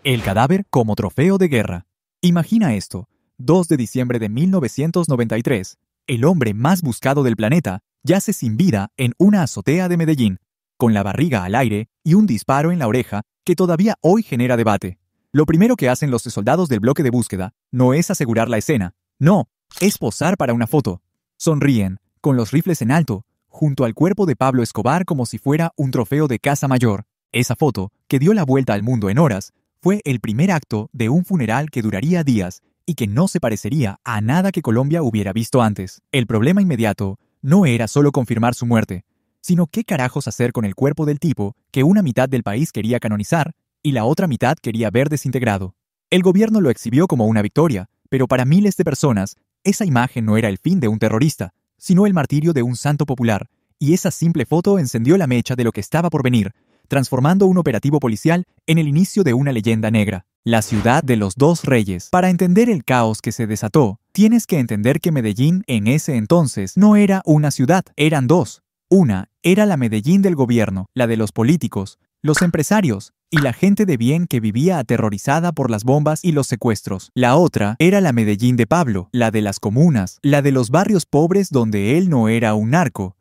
El cadáver como trofeo de guerra. Imagina esto, 2 de diciembre de 1993, el hombre más buscado del planeta yace sin vida en una azotea de Medellín, con la barriga al aire y un disparo en la oreja que todavía hoy genera debate. Lo primero que hacen los soldados del bloque de búsqueda no es asegurar la escena, no, es posar para una foto. Sonríen, con los rifles en alto, junto al cuerpo de Pablo Escobar como si fuera un trofeo de caza mayor. Esa foto, que dio la vuelta al mundo en horas, fue el primer acto de un funeral que duraría días y que no se parecería a nada que Colombia hubiera visto antes. El problema inmediato no era solo confirmar su muerte, sino qué carajos hacer con el cuerpo del tipo que una mitad del país quería canonizar y la otra mitad quería ver desintegrado. El gobierno lo exhibió como una victoria, pero para miles de personas, esa imagen no era el fin de un terrorista, sino el martirio de un santo popular, y esa simple foto encendió la mecha de lo que estaba por venir, transformando un operativo policial en el inicio de una leyenda negra. La ciudad de los dos reyes. Para entender el caos que se desató, tienes que entender que Medellín en ese entonces no era una ciudad, eran dos. Una era la Medellín del gobierno, la de los políticos, los empresarios y la gente de bien que vivía aterrorizada por las bombas y los secuestros. La otra era la Medellín de Pablo, la de las comunas, la de los barrios pobres donde él no era un narco.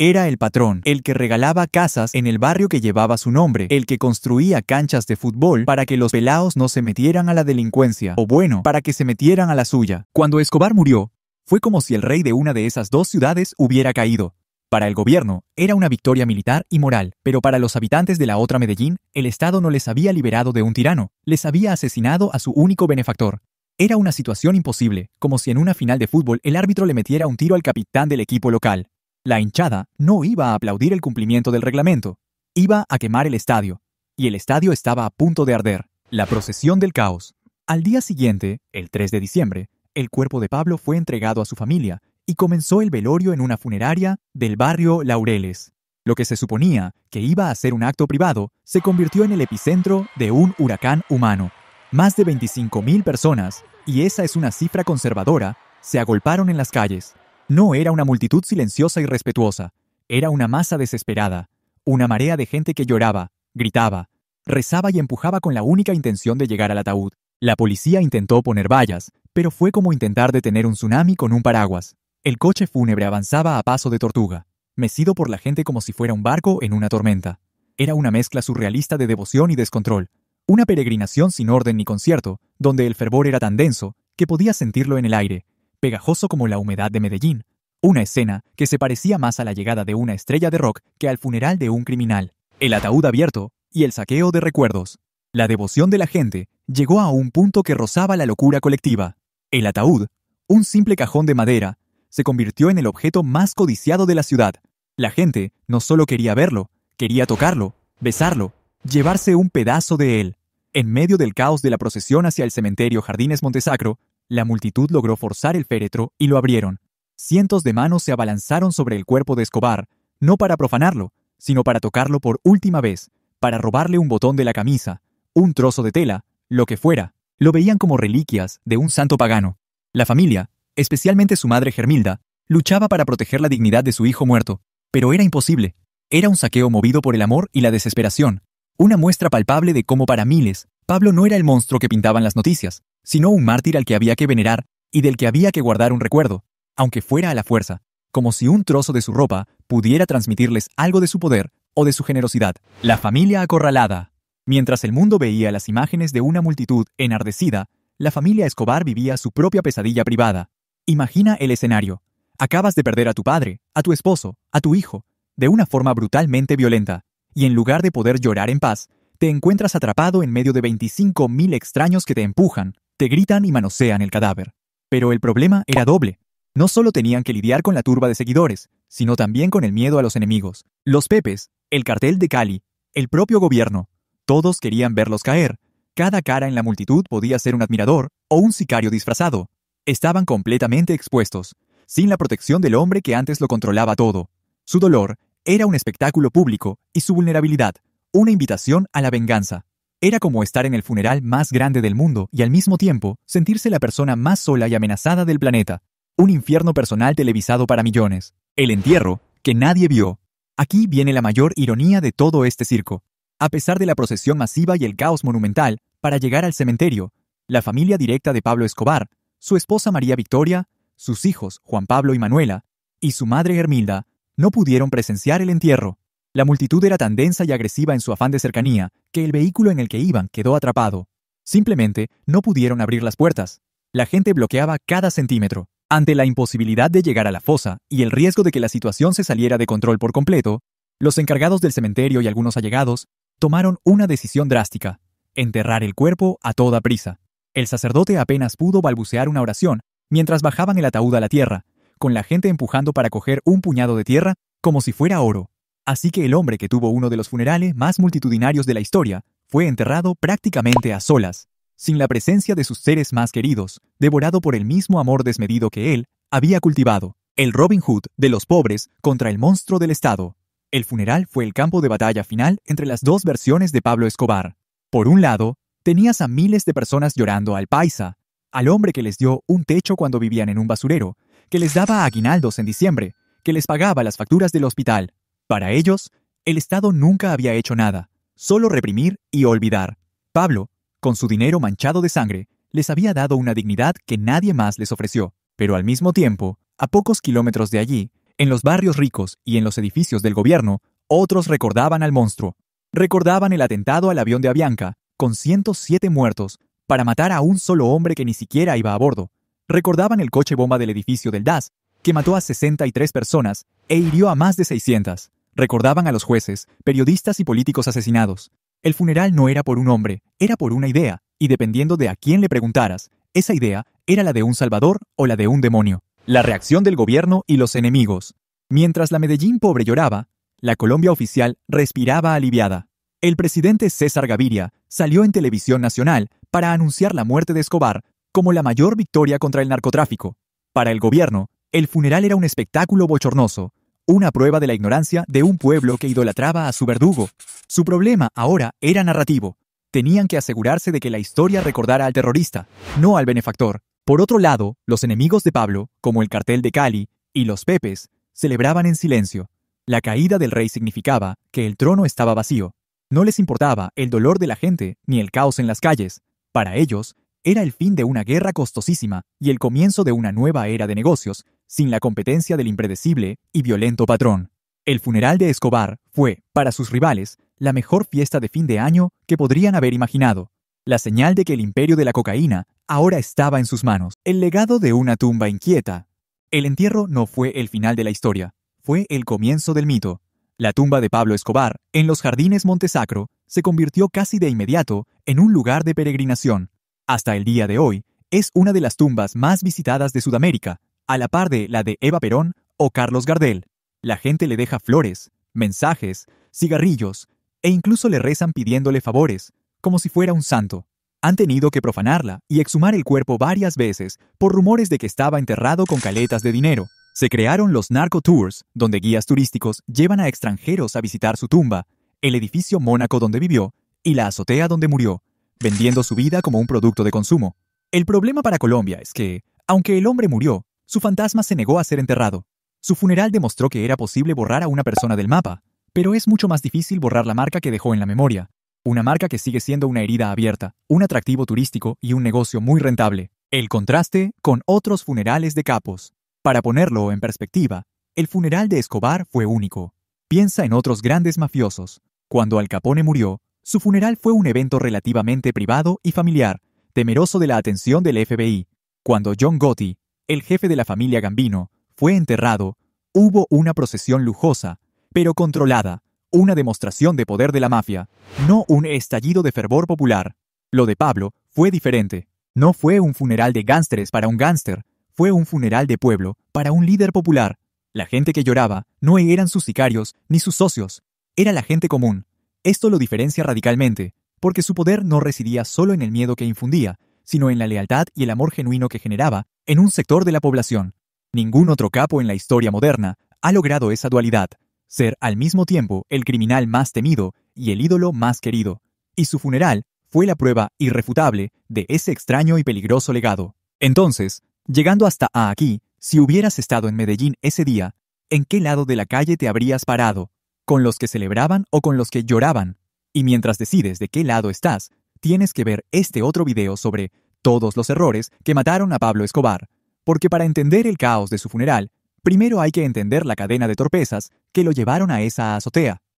Era el patrón, el que regalaba casas en el barrio que llevaba su nombre, el que construía canchas de fútbol para que los pelaos no se metieran a la delincuencia, o bueno, para que se metieran a la suya. Cuando Escobar murió, fue como si el rey de una de esas dos ciudades hubiera caído. Para el gobierno, era una victoria militar y moral, pero para los habitantes de la otra Medellín, el Estado no les había liberado de un tirano, les había asesinado a su único benefactor. Era una situación imposible, como si en una final de fútbol el árbitro le metiera un tiro al capitán del equipo local. La hinchada no iba a aplaudir el cumplimiento del reglamento, iba a quemar el estadio, y el estadio estaba a punto de arder. La procesión del caos. Al día siguiente, el 3 de diciembre, el cuerpo de Pablo fue entregado a su familia y comenzó el velorio en una funeraria del barrio Laureles. Lo que se suponía que iba a ser un acto privado se convirtió en el epicentro de un huracán humano. Más de 25.000 personas, y esa es una cifra conservadora, se agolparon en las calles. No era una multitud silenciosa y respetuosa, era una masa desesperada, una marea de gente que lloraba, gritaba, rezaba y empujaba con la única intención de llegar al ataúd. La policía intentó poner vallas, pero fue como intentar detener un tsunami con un paraguas. El coche fúnebre avanzaba a paso de tortuga, mecido por la gente como si fuera un barco en una tormenta. Era una mezcla surrealista de devoción y descontrol, una peregrinación sin orden ni concierto, donde el fervor era tan denso que podías sentirlo en el aire, pegajoso como la humedad de Medellín, una escena que se parecía más a la llegada de una estrella de rock que al funeral de un criminal, el ataúd abierto y el saqueo de recuerdos. La devoción de la gente llegó a un punto que rozaba la locura colectiva. El ataúd, un simple cajón de madera, se convirtió en el objeto más codiciado de la ciudad. La gente no solo quería verlo, quería tocarlo, besarlo, llevarse un pedazo de él. En medio del caos de la procesión hacia el cementerio Jardines Montesacro, la multitud logró forzar el féretro y lo abrieron. Cientos de manos se abalanzaron sobre el cuerpo de Escobar, no para profanarlo, sino para tocarlo por última vez, para robarle un botón de la camisa, un trozo de tela, lo que fuera. Lo veían como reliquias de un santo pagano. La familia, especialmente su madre Germilda, luchaba para proteger la dignidad de su hijo muerto, pero era imposible. Era un saqueo movido por el amor y la desesperación, una muestra palpable de cómo para miles, Pablo no era el monstruo que pintaban las noticias, sino un mártir al que había que venerar y del que había que guardar un recuerdo, aunque fuera a la fuerza, como si un trozo de su ropa pudiera transmitirles algo de su poder o de su generosidad. La familia acorralada. Mientras el mundo veía las imágenes de una multitud enardecida, la familia Escobar vivía su propia pesadilla privada. Imagina el escenario. Acabas de perder a tu padre, a tu esposo, a tu hijo, de una forma brutalmente violenta, y en lugar de poder llorar en paz, te encuentras atrapado en medio de 25.000 extraños que te empujan, te gritan y manosean el cadáver. Pero el problema era doble. No solo tenían que lidiar con la turba de seguidores, sino también con el miedo a los enemigos. Los Pepes, el cartel de Cali, el propio gobierno. Todos querían verlos caer. Cada cara en la multitud podía ser un admirador o un sicario disfrazado. Estaban completamente expuestos, sin la protección del hombre que antes lo controlaba todo. Su dolor era un espectáculo público y su vulnerabilidad, una invitación a la venganza. Era como estar en el funeral más grande del mundo y al mismo tiempo sentirse la persona más sola y amenazada del planeta. Un infierno personal televisado para millones. El entierro, que nadie vio. Aquí viene la mayor ironía de todo este circo. A pesar de la procesión masiva y el caos monumental, para llegar al cementerio. La familia directa de Pablo Escobar, su esposa María Victoria, sus hijos Juan Pablo y Manuela, y su madre Hermilda, no pudieron presenciar el entierro. La multitud era tan densa y agresiva en su afán de cercanía que el vehículo en el que iban quedó atrapado. Simplemente no pudieron abrir las puertas. La gente bloqueaba cada centímetro. Ante la imposibilidad de llegar a la fosa y el riesgo de que la situación se saliera de control por completo, los encargados del cementerio y algunos allegados tomaron una decisión drástica: enterrar el cuerpo a toda prisa. El sacerdote apenas pudo balbucear una oración mientras bajaban el ataúd a la tierra, con la gente empujando para coger un puñado de tierra como si fuera oro. Así que el hombre que tuvo uno de los funerales más multitudinarios de la historia fue enterrado prácticamente a solas, sin la presencia de sus seres más queridos, devorado por el mismo amor desmedido que él había cultivado, el Robin Hood de los pobres contra el monstruo del Estado. El funeral fue el campo de batalla final entre las dos versiones de Pablo Escobar. Por un lado, tenías a miles de personas llorando al paisa, al hombre que les dio un techo cuando vivían en un basurero, que les daba aguinaldos en diciembre, que les pagaba las facturas del hospital. Para ellos, el Estado nunca había hecho nada, solo reprimir y olvidar. Pablo, con su dinero manchado de sangre, les había dado una dignidad que nadie más les ofreció. Pero al mismo tiempo, a pocos kilómetros de allí, en los barrios ricos y en los edificios del gobierno, otros recordaban al monstruo. Recordaban el atentado al avión de Avianca, con 107 muertos, para matar a un solo hombre que ni siquiera iba a bordo. Recordaban el coche bomba del edificio del DAS, que mató a 63 personas e hirió a más de 600. Recordaban a los jueces, periodistas y políticos asesinados. El funeral no era por un hombre, era por una idea, y dependiendo de a quién le preguntaras, esa idea era la de un salvador o la de un demonio. La reacción del gobierno y los enemigos. Mientras la Medellín pobre lloraba, la Colombia oficial respiraba aliviada. El presidente César Gaviria salió en televisión nacional para anunciar la muerte de Escobar como la mayor victoria contra el narcotráfico. Para el gobierno, el funeral era un espectáculo bochornoso, una prueba de la ignorancia de un pueblo que idolatraba a su verdugo. Su problema ahora era narrativo. Tenían que asegurarse de que la historia recordara al terrorista, no al benefactor. Por otro lado, los enemigos de Pablo, como el cartel de Cali y los Pepes, celebraban en silencio. La caída del rey significaba que el trono estaba vacío. No les importaba el dolor de la gente ni el caos en las calles. Para ellos, era el fin de una guerra costosísima y el comienzo de una nueva era de negocios, sin la competencia del impredecible y violento patrón. El funeral de Escobar fue, para sus rivales, la mejor fiesta de fin de año que podrían haber imaginado. La señal de que el imperio de la cocaína ahora estaba en sus manos. El legado de una tumba inquieta. El entierro no fue el final de la historia, fue el comienzo del mito. La tumba de Pablo Escobar, en los jardines Montesacro, se convirtió casi de inmediato en un lugar de peregrinación. Hasta el día de hoy, es una de las tumbas más visitadas de Sudamérica, a la par de la de Eva Perón o Carlos Gardel. La gente le deja flores, mensajes, cigarrillos, e incluso le rezan pidiéndole favores, como si fuera un santo. Han tenido que profanarla y exhumar el cuerpo varias veces por rumores de que estaba enterrado con caletas de dinero. Se crearon los narco tours, donde guías turísticos llevan a extranjeros a visitar su tumba, el edificio Mónaco donde vivió y la azotea donde murió, vendiendo su vida como un producto de consumo. El problema para Colombia es que, aunque el hombre murió, su fantasma se negó a ser enterrado. Su funeral demostró que era posible borrar a una persona del mapa, pero es mucho más difícil borrar la marca que dejó en la memoria. Una marca que sigue siendo una herida abierta, un atractivo turístico y un negocio muy rentable. El contraste con otros funerales de capos. Para ponerlo en perspectiva, el funeral de Escobar fue único. Piensa en otros grandes mafiosos. Cuando Al Capone murió, su funeral fue un evento relativamente privado y familiar, temeroso de la atención del FBI. Cuando John Gotti, el jefe de la familia Gambino, fue enterrado, hubo una procesión lujosa, pero controlada, una demostración de poder de la mafia, no un estallido de fervor popular. Lo de Pablo fue diferente. No fue un funeral de gánsteres para un gánster, fue un funeral de pueblo para un líder popular. La gente que lloraba no eran sus sicarios ni sus socios, era la gente común. Esto lo diferencia radicalmente, porque su poder no residía solo en el miedo que infundía, sino en la lealtad y el amor genuino que generaba en un sector de la población. Ningún otro capo en la historia moderna ha logrado esa dualidad, ser al mismo tiempo el criminal más temido y el ídolo más querido. Y su funeral fue la prueba irrefutable de ese extraño y peligroso legado. Entonces, llegando hasta aquí, si hubieras estado en Medellín ese día, ¿en qué lado de la calle te habrías parado? ¿Con los que celebraban o con los que lloraban? Y mientras decides de qué lado estás, tienes que ver este otro video sobre todos los errores que mataron a Pablo Escobar, porque para entender el caos de su funeral, primero hay que entender la cadena de torpezas que lo llevaron a esa azotea.